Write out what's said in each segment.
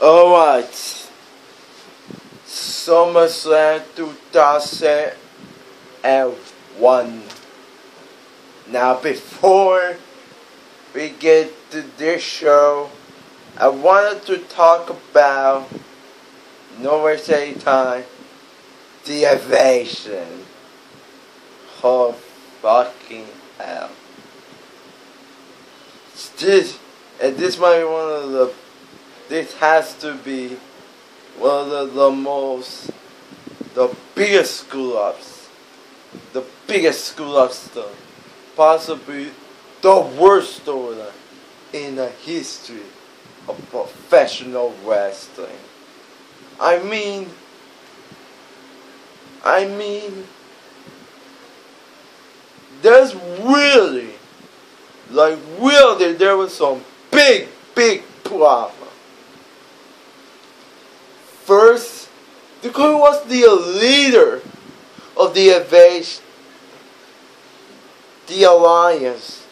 Alright, Summerslam 2001. Now before we get to this show, I wanted to talk about, no waste any time, the invasion. Oh fucking hell. This might be one of the, this has to be one of the biggest screw-ups. The biggest screw-ups though. Possibly the worst storyline in the history of professional wrestling. I mean, there's really, there was some big problem. First, the Queen was the leader of the invasion, the alliance.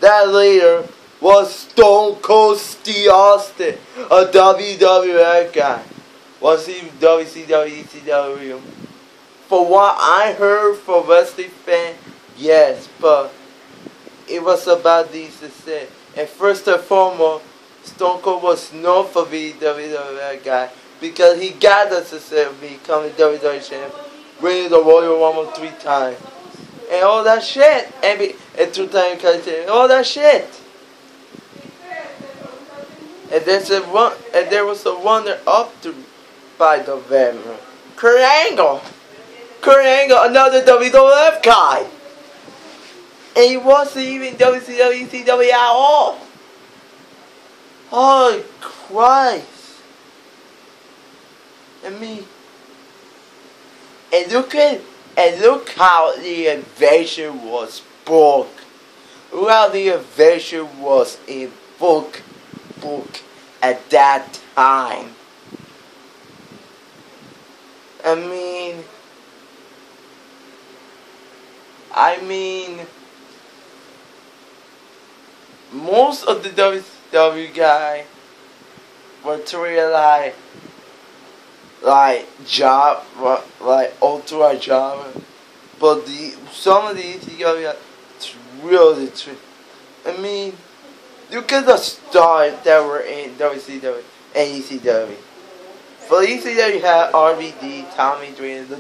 That leader was Stone Cold Steve Austin, a WWF guy. Was he WCW, ECW? For what I heard from wrestling fans, yes, but it was about these to say. And first and foremost, Stone Cold was known for being WWF guy because he got us to say becoming WWE champion, winning the Royal Rumble 3 times, and all that shit, and 2-time champion, all that shit. And there was a runner up to by the veteran, Kurt Angle, another WWF guy. And he wasn't even WCW, ECW at all. Holy Christ. And look how the invasion was book. Look how the invasion was in book at that time. Most of the WCW guys were treated like ultra job, but some of the ECW guys really look at the stars that were in WCW and ECW. For ECW you had RVD, Tommy Dreamer, the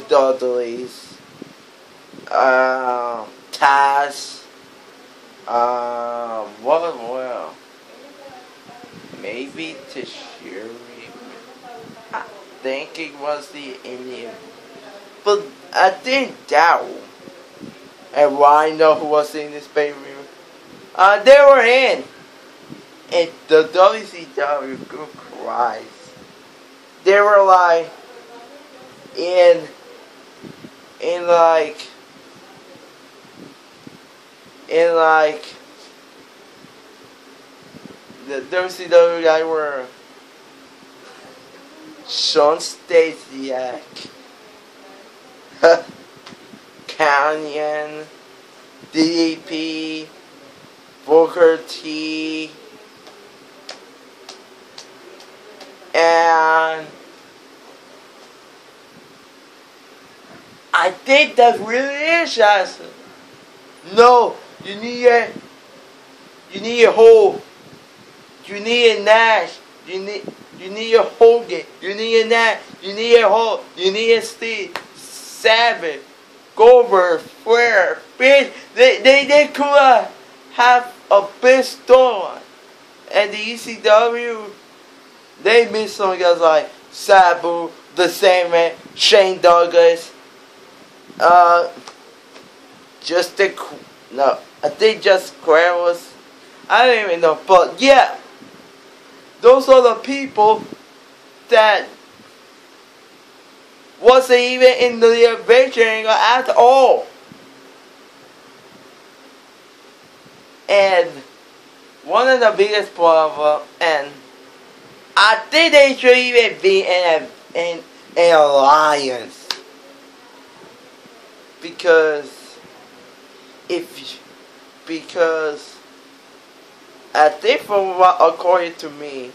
Dudleys, Taz. Well, maybe Tashiri. I think it was the Indian, but I didn't doubt. And why I know who was in this pay-per-view? They were in the WCW. Good Christ, they were in the WCW guy were Sean Stasiak, Canyon, DDP, Booker T, and I think that really is Jackson. No, you need a Nash, you need a Hogan, you need a Nash, you need a Hulk, you need a Steve, Savage, Goldberg, Flair, bitch. They could have a big storyline. And the ECW, they missed some guys like Sabu, the Sandman, Shane Douglas, I think just Square was, I don't even know, but yeah, those are the people that wasn't even in the invasion at all. And one of the biggest problems, and I think they should even be in an alliance. Because I think from what, according to me,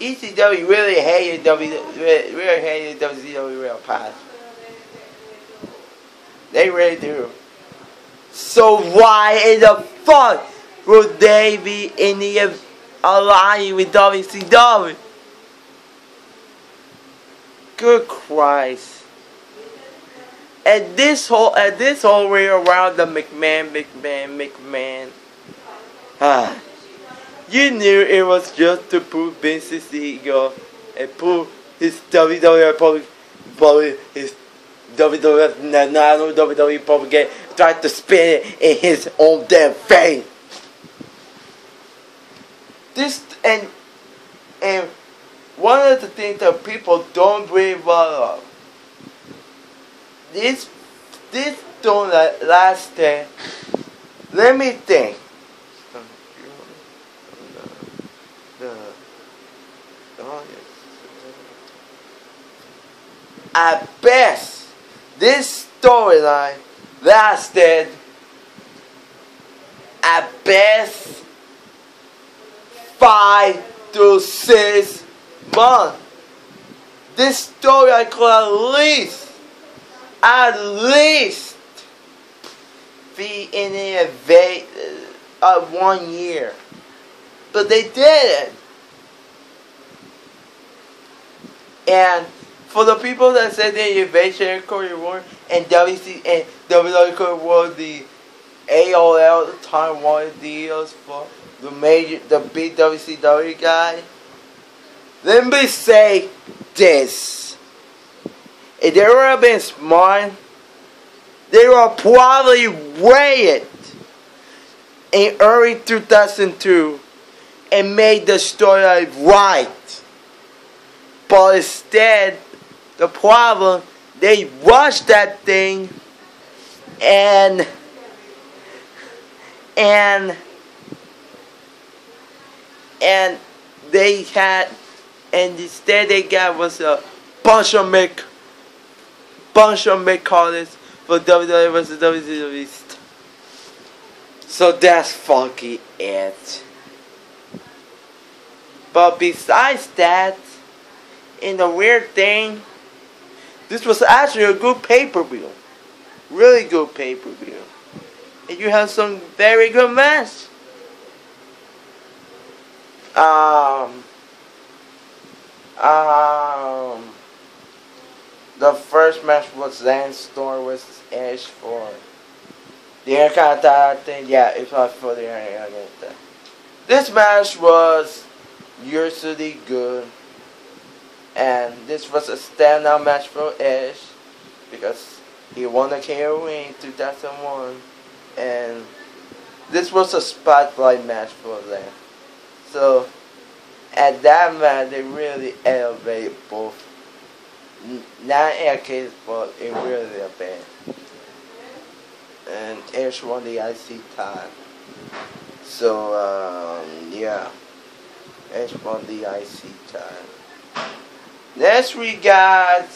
ECW really hated really hated WCW real past. They really do. So why in the fuck would they be in the alliance with WCW? Good Christ. And this whole way around the McMahon. You knew it was just to prove Vince's ego and prove his WWE probably his WWF not WWE propaganda, tried to spin it in his own damn face. This and one of the things that people don't really love. This don't last there. Let me think. At best, this storyline lasted at best 5 to 6 months. This storyline could at least be in a 1 year, but they didn't. And for the people that said the Invasion Korea War and WWE Korea War, the AOL Taiwan deals for the big WCW guy, let me say this. If they would have been smart, they would probably waited in early 2002 and made the story right. But instead, the problem, they rushed that thing and they had, and instead they got was a bunch of mid-carders for WWE versus WWE. So that's fucking it. But besides that, in the weird thing, this was actually a good pay-per-view. Really good pay-per-view. And you have some very good match. The first match was Lance Storm versus Edge for the Intercontinental thing. Yeah, it was for the Intercontinental. This match was usually good. And this was a standout match for Edge because he won the KO in 2001. And this was a spotlight match for them. So at that match, they really elevated both. Not in a case, but it really a bad. And Edge won the IC title. So yeah, Edge won the IC title. Next we got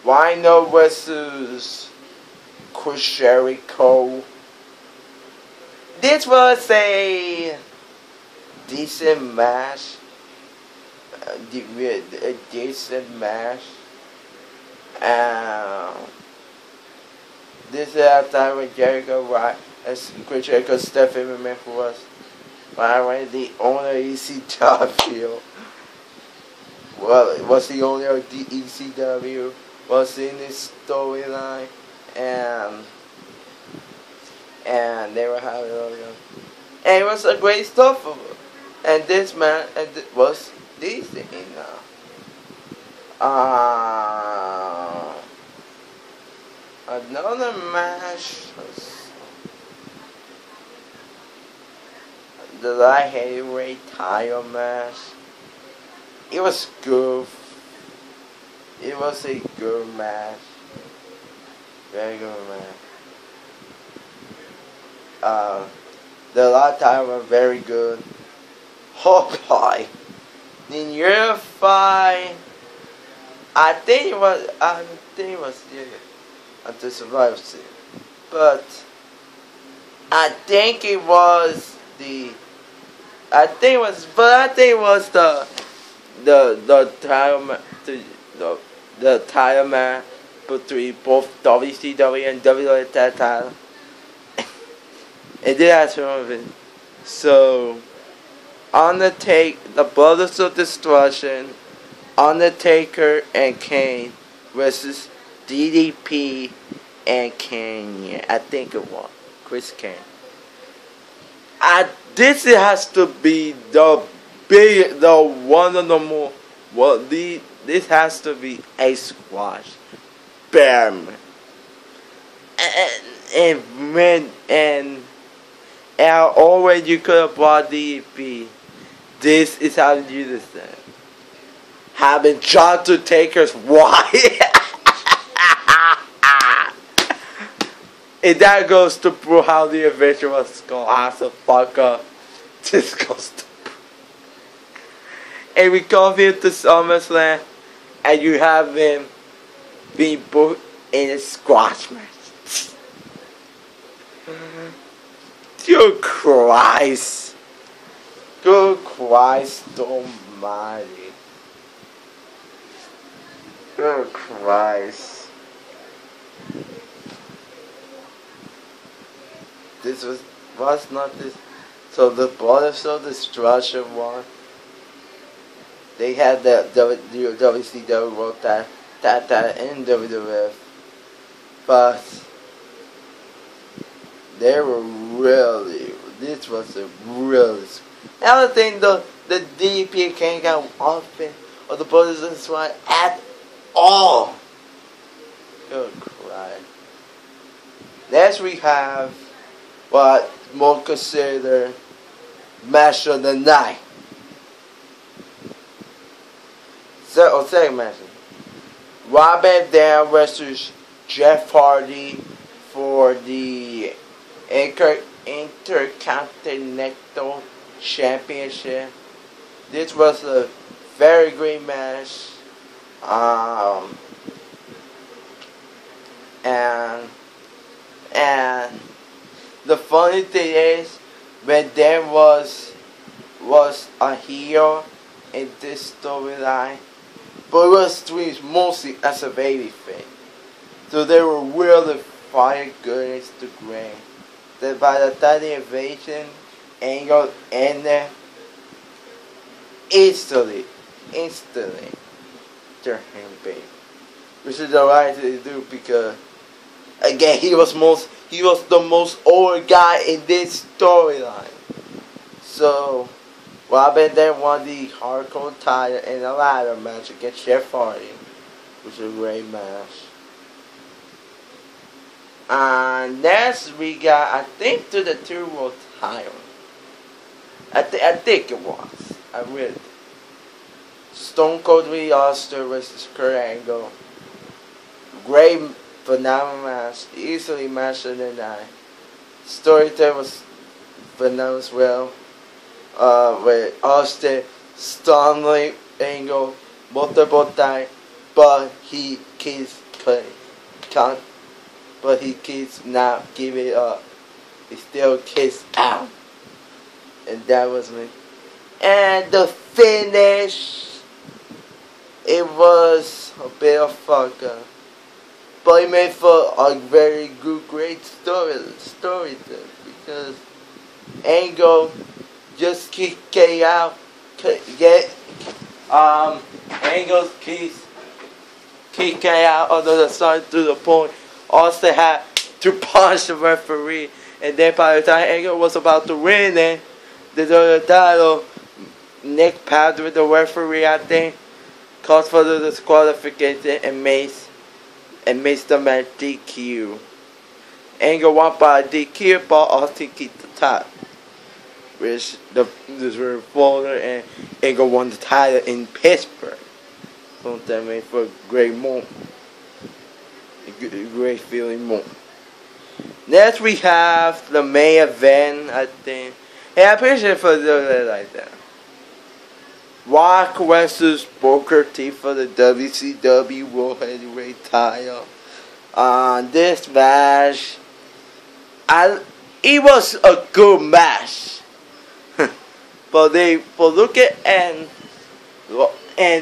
Rhino versus Chris Jericho. This was a decent match. A decent match. This is a time when Jericho, right, as Chris Jericho stepped in for us. Right, the owner of ECW. Well, was the owner of the ECW, was in this storyline, and they were having and it was a great stuff for them. And this man was decent enough. Another match was the light heavyweight title match. It was good. It was a good match. Very good match. The last time were very good. Oh boy. In year 5, I think it was yeah, at the Survivor Series. But I think it was the I think it was the title the title match between both WCW and WWE at that time. It did have some of it. So, the Brothers of Destruction, Undertaker and Kane versus DDP and Kane. I think it was Chris Kane. This has to be the one of the more. Well, this has to be a squash. Bam. And always you could have brought DDP. This is how you do this thing. Having John to Taker's wife. And that goes to prove how the adventure was going to have to fuck up. This goes to and we come here to SummerSlam and you have him being booked in a squash match. Good Christ. Good Christ almighty. Good Christ. This was not this. So the Brothers of Destruction one. They had the WCW wrote that in WWF, but they were really. This was a really. Another thing, the DDP can't get off or the Brothers of Destruction at all. Good Christ. Next we have what more considered match of the night. Second match. Rob Van Dam versus Jeff Hardy for the Intercontinental Championship. This was a very great match. And the funny thing is, Van Dam was a heel in this storyline, but it was treated mostly as a baby thing. So they were really fire good against the grain. That by the time the invasion angle ended, instantly turn him baby. Which is the right thing to do because again he was the most old guy in this storyline. So Robin then won the hardcore title in a ladder match against Jeff Hardy, which was a great match. And next we got, I think, to the 2 world title. I think it was. I really did. Stone Cold Steve Austin versus Kurt Angle. Great, phenomenal match. Easily match of the night. Storytelling was phenomenal as well. With Austin stunned Angle multiple times, but he keeps playing. But he keeps not giving up. He still kicks out. And that was me. And the finish, it was a bit of fuck up. But it made for a very good, great story because Angle just kicked out. Angle keeps kicking out on the side to the point. Austin had to punch the referee, and then by the time Angle was about to win it, the title, Nick passed with the referee, I think, caused for the disqualification and makes the match DQ. Angle won by DQ, but Austin kept the title, which this very folder, and Angle won the title in Pittsburgh. So that made for a great moment. Great feeling moment. Next we have the main event, I think. Yeah, I'm pretty sure for the like that. Rock versus Booker T for the WCW World Heavyweight title. This match, it was a good match. But but look at and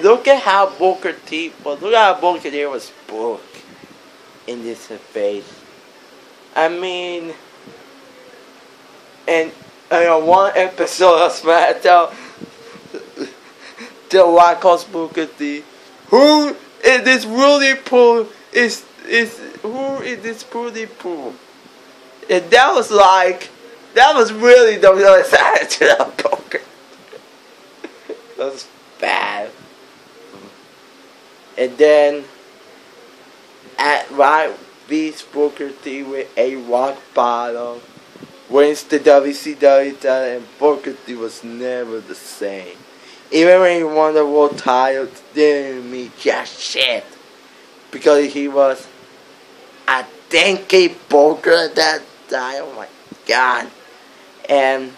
look at how Booker T. But look at how Booker T was booked in this phase. I mean, and one episode of SmackDown, the White House Booker T. Who is this Rudy Poo? Who is this Rudy Poo? And that was really the real side to the Booker. That was bad. And then at right beats Booker T with a rock bottom, wins the WCW title, and Booker T was never the same. Even when he won the world title, didn't mean just shit, because he was a dinky Booker at that time. Oh my god! And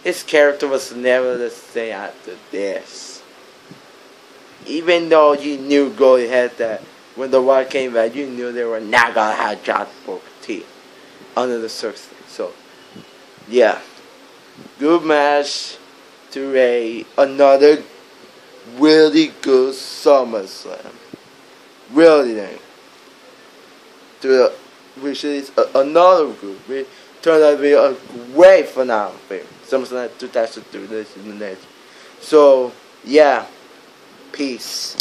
his character was never the same after this. Even though you knew going ahead that when the Rock came back, you knew they were not gonna have John Booker T under the circumstances. So, yeah, good match to another really good SummerSlam. Really nice. Which is another good. It turned out to be a great phenomenal film. SummerSlam 2002. This is the next. So, yeah. Peace.